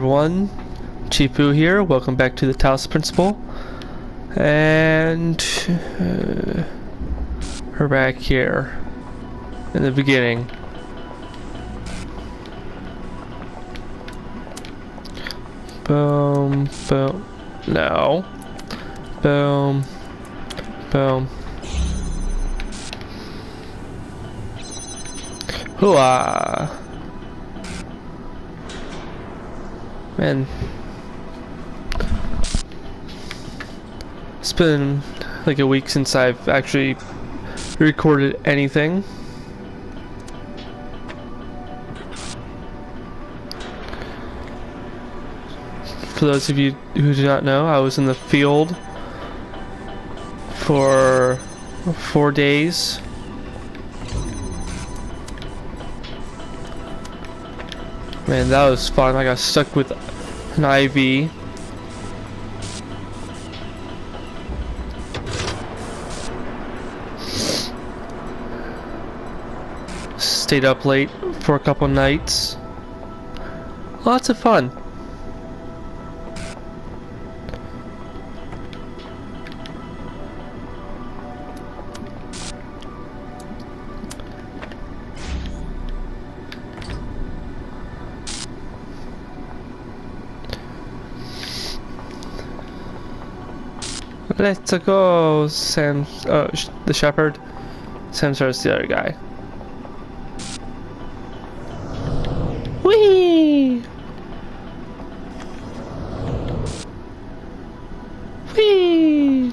everyone, Chifu here. Welcome back to the Talos Principle. And we're back here in the beginning. Boom, boom. No. Boom, boom. Hooah! Man, it's been like a week since I've actually recorded anything. For those of you who do not know, I was in the field for 4 days. Man, that was fun. I got stuck with an IV. Stayed up late for a couple nights. Lots of fun. Let's go, Sam. Oh, the shepherd. Samsar's the other guy. Whee! Whee!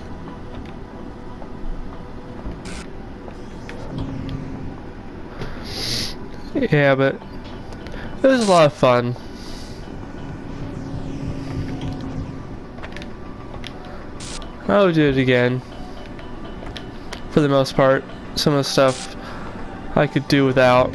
Yeah, but it was a lot of fun. I would do it again. For the most part, some of the stuff I could do without.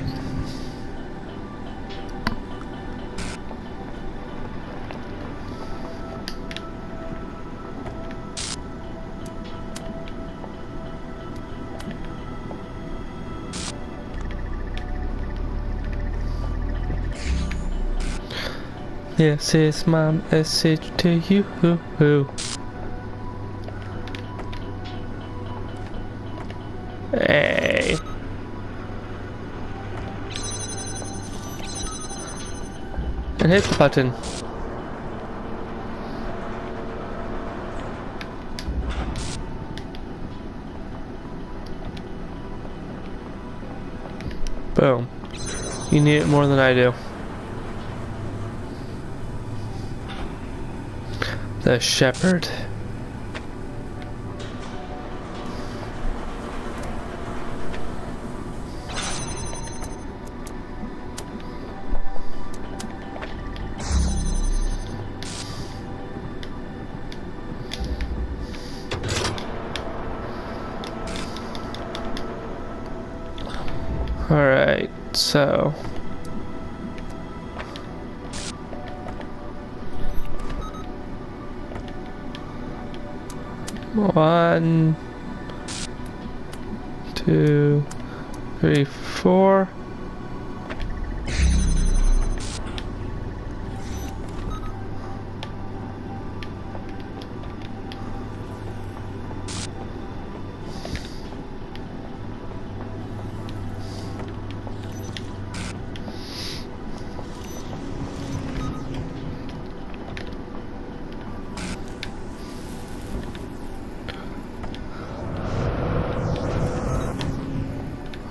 This is my message to you. Hey. And hit the button. Boom. You need it more than I do. The shepherd. Alright, so one, two, three, four.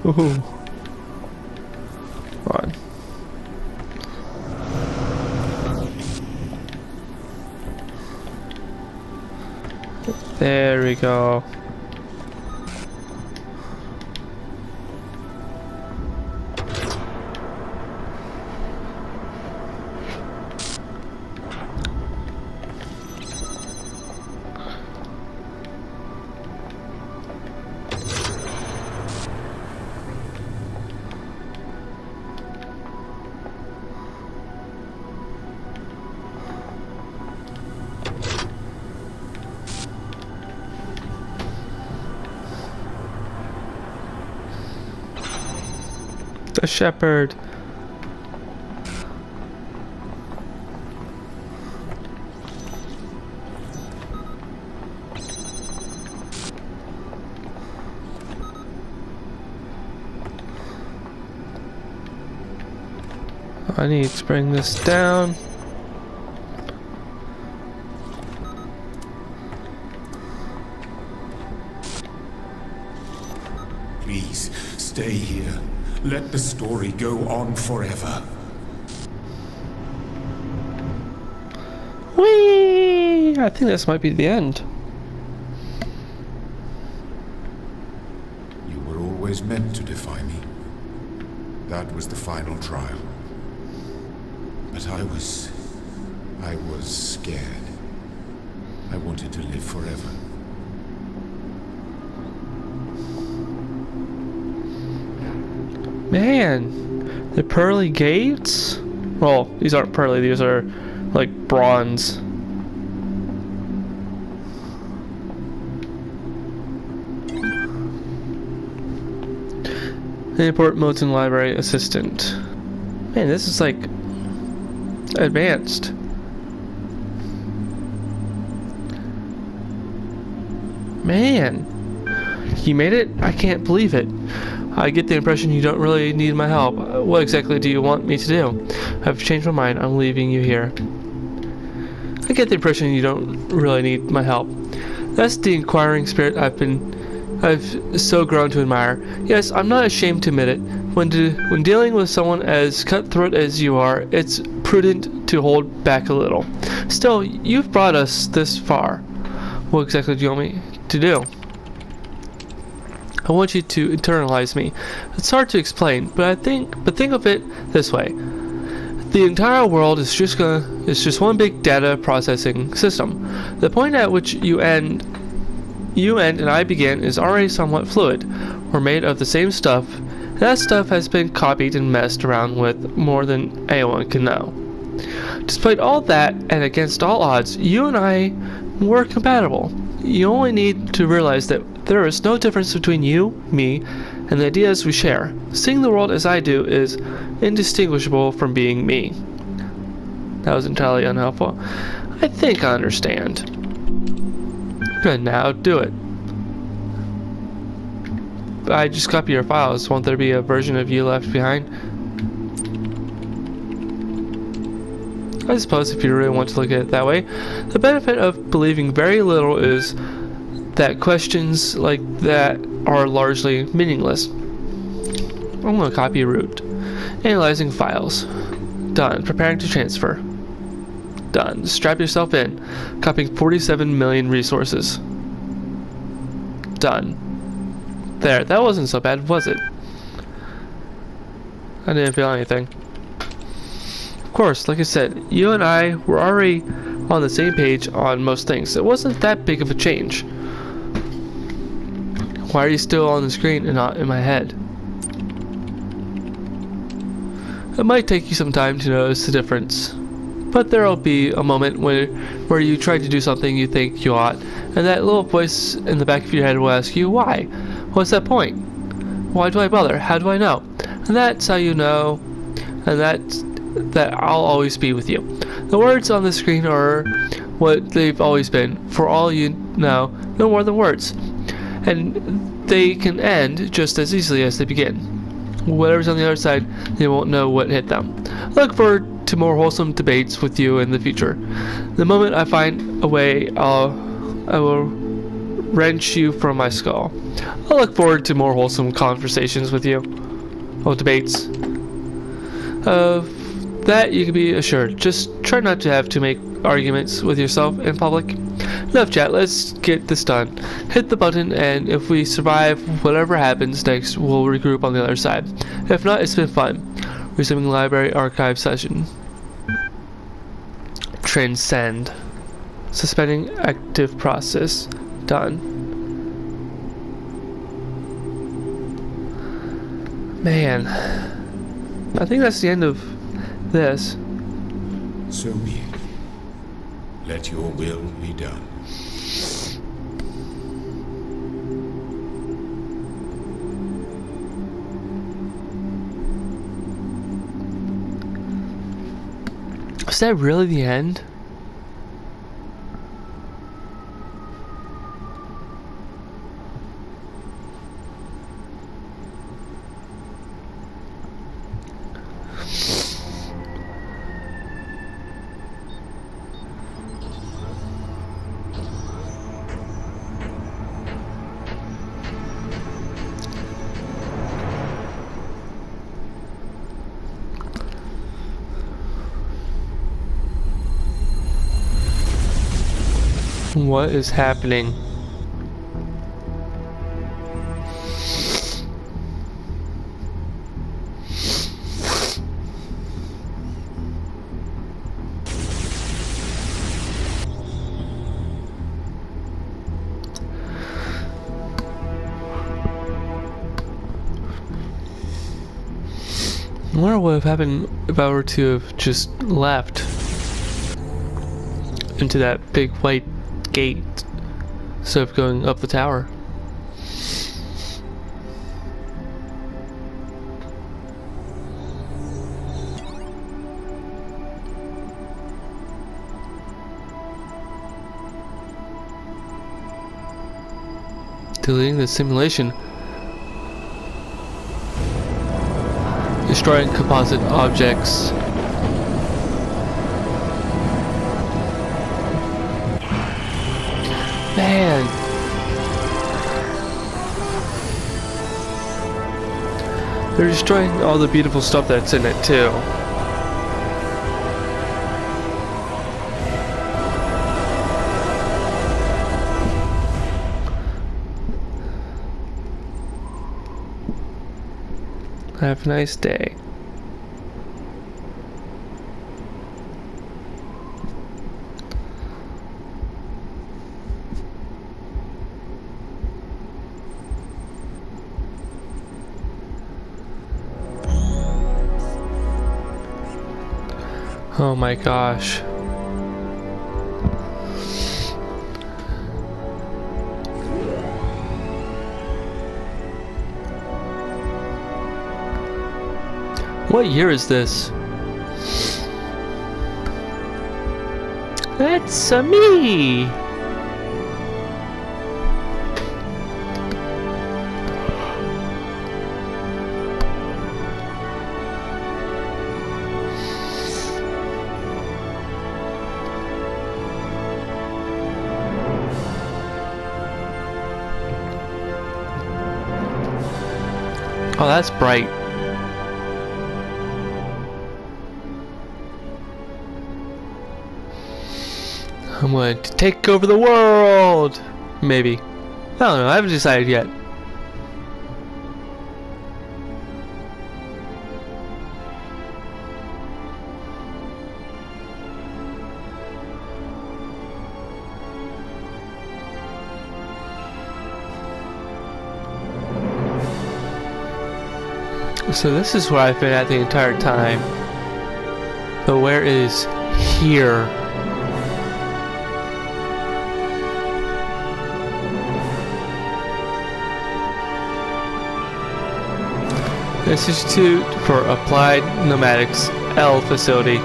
Ooh. One. There we go. The shepherd. I need to bring this down. Please, stay here. Let the story go on forever. Whee! I think this might be the end. You were always meant to defy me. That was the final trial. But I was scared. I wanted to live forever. Man, the pearly gates? Well, these aren't pearly, these are like bronze. Import Moten Library Assistant. Man, this is like advanced. Man, you made it? I can't believe it. I get the impression you don't really need my help. What exactly do you want me to do? I've changed my mind. I'm leaving you here. I get the impression you don't really need my help. That's the inquiring spirit I've so grown to admire. Yes, I'm not ashamed to admit it. When dealing with someone as cutthroat as you are, it's prudent to hold back a little. Still, you've brought us this far. What exactly do you want me to do? I want you to internalize me. It's hard to explain, but think of it this way. The entire world is just one big data processing system. The point at which you end and I begin is already somewhat fluid. We're made of the same stuff. That stuff has been copied and messed around with more than anyone can know. Despite all that, and against all odds, you and I were compatible. You only need to realize that there is no difference between you, me, and the ideas we share. Seeing the world as I do is indistinguishable from being me. That was entirely unhelpful. I think I understand. Good, now do it. I just copy your files. Won't there be a version of you left behind? I suppose if you really want to look at it that way. The benefit of believing very little is that questions like that are largely meaningless. I'm going to copy root. Analyzing files. Done. Preparing to transfer. Done. Strap yourself in. Copying 47 million resources. Done. There. That wasn't so bad, was it? I didn't feel anything. Of course, like I said, you and I were already on the same page on most things. It wasn't that big of a change. Why are you still on the screen and not in my head? It might take you some time to notice the difference, but there'll be a moment where you try to do something you think you ought, and that little voice in the back of your head will ask you, why? What's that point? Why do I bother? How do I know? And that's how you know, and that I'll always be with you. The words on the screen are what they've always been, for all you know, no more than words. And they can end just as easily as they begin. Whatever's on the other side, they won't know what hit them. Look forward to more wholesome debates with you in the future. The moment I find a way, I will wrench you from my skull. I look forward to more wholesome conversations with you. Oh, debates. That you can be assured. Just try not to have to make arguments with yourself in public. Enough chat, let's get this done. Hit the button, and if we survive whatever happens next, we'll regroup on the other side. If not, it's been fun. Resuming library archive session. Transcend. Suspending active process. Done. Man. I think that's the end of this. So be it. Let your will be done. Is that really the end? What is happening? I wonder what would have happened if I were to have just left into that big white gate instead of going up the tower. Deleting the simulation. Destroying composite objects. Man. They're destroying all the beautiful stuff that's in it too. Have a nice day. Oh my gosh. What year is this? That's me! Oh, that's bright. I'm going to take over the world! Maybe. I don't know, I haven't decided yet. So this is where I've been at the entire time. But where is here? Institute for Applied Pneumatics L facility.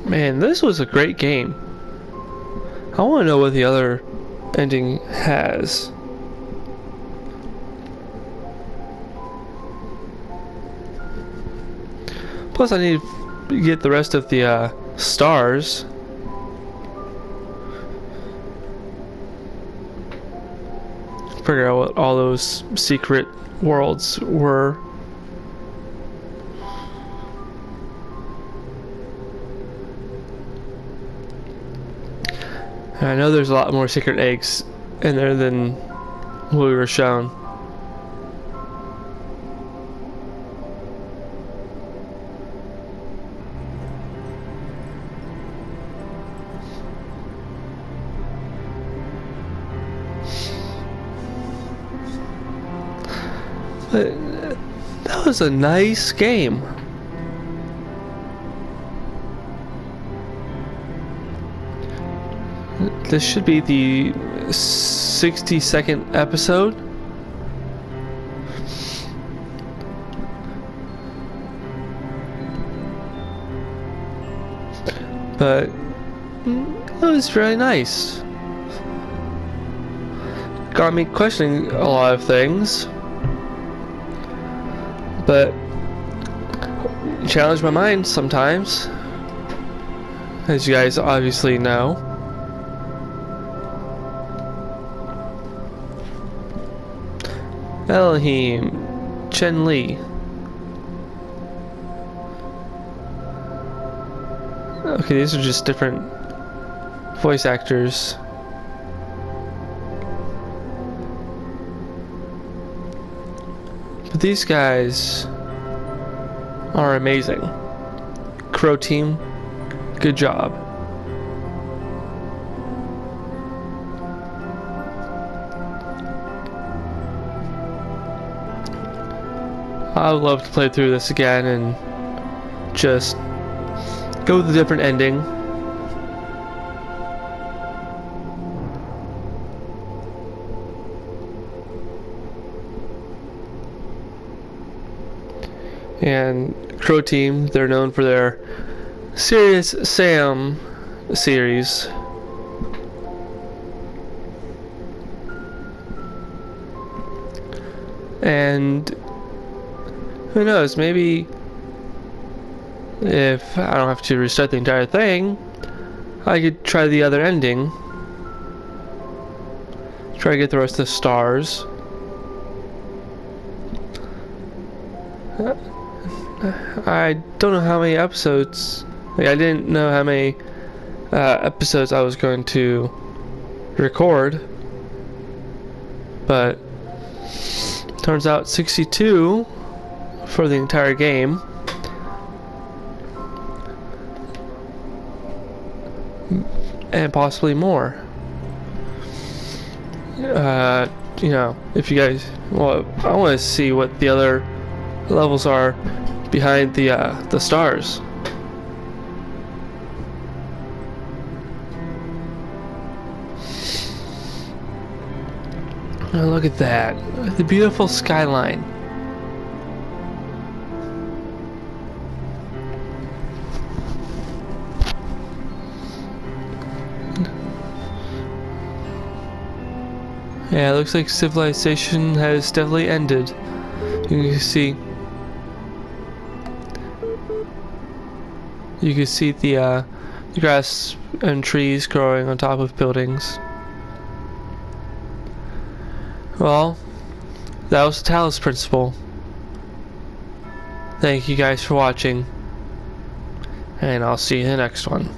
Man, this was a great game. I want to know what the other ending has. Plus, I need to get the rest of the stars. Figure out what all those secret worlds were. And I know there's a lot more secret eggs in there than what we were shown. But that was a nice game. This should be the 62nd episode. But it was really nice. Got me questioning a lot of things. But challenged my mind sometimes, as you guys obviously know. Elohim, Chen Li. Okay, these are just different voice actors. But these guys are amazing. Crow team, good job. I would love to play through this again and just go with a different ending. And Crow Team, they're known for their Serious Sam series. And who knows, maybe if I don't have to restart the entire thing, I could try the other ending. Try to get the rest of the stars. I don't know how many episodes. Like, I didn't know how many episodes I was going to record, but turns out 62 for the entire game. And possibly more. You know, if you guys, well, I want to see what the other levels are behind the stars. Oh, look at that, the beautiful skyline. Yeah, it looks like civilization has definitely ended. You can see the grass and trees growing on top of buildings. Well, that was the Talos Principle. Thank you guys for watching, and I'll see you in the next one.